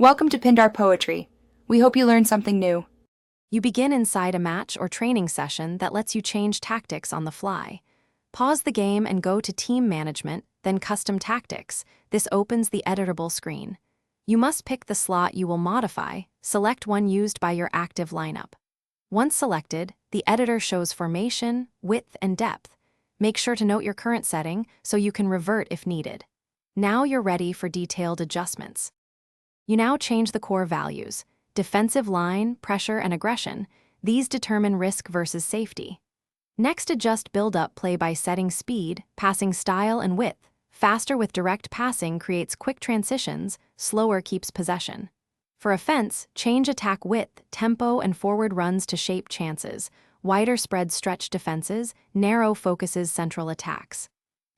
Welcome to Pindar Poetry. We hope you learned something new. You begin inside a match or training session that lets you change tactics on the fly. Pause the game and go to Team Management, then Custom Tactics. This opens the editable screen. You must pick the slot you will modify, select one used by your active lineup. Once selected, the editor shows formation, width, and depth. Make sure to note your current setting so you can revert if needed. Now you're ready for detailed adjustments. You now change the core values: defensive line, pressure, and aggression. These determine risk versus safety. Next, adjust build-up play by setting speed, passing style, and width. Faster with direct passing creates quick transitions, slower keeps possession. For offense, change attack width, tempo, and forward runs to shape chances. Wider spreads stretch defenses, narrow focuses central attacks.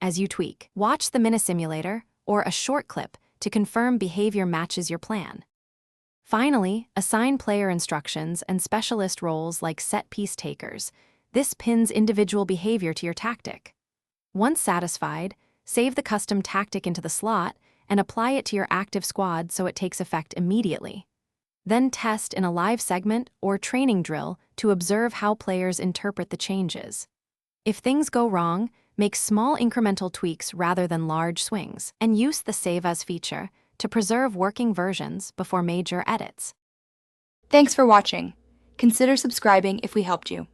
As you tweak, watch the mini-simulator or a short clip to confirm behavior matches your plan. Finally, assign player instructions and specialist roles like set-piece takers. This pins individual behavior to your tactic. Once satisfied, save the custom tactic into the slot and apply it to your active squad so it takes effect immediately. Then test in a live segment or training drill to observe how players interpret the changes. If things go wrong, make small incremental tweaks rather than large swings, and use the Save As feature to preserve working versions before major edits. Thanks for watching. Consider subscribing if we helped you.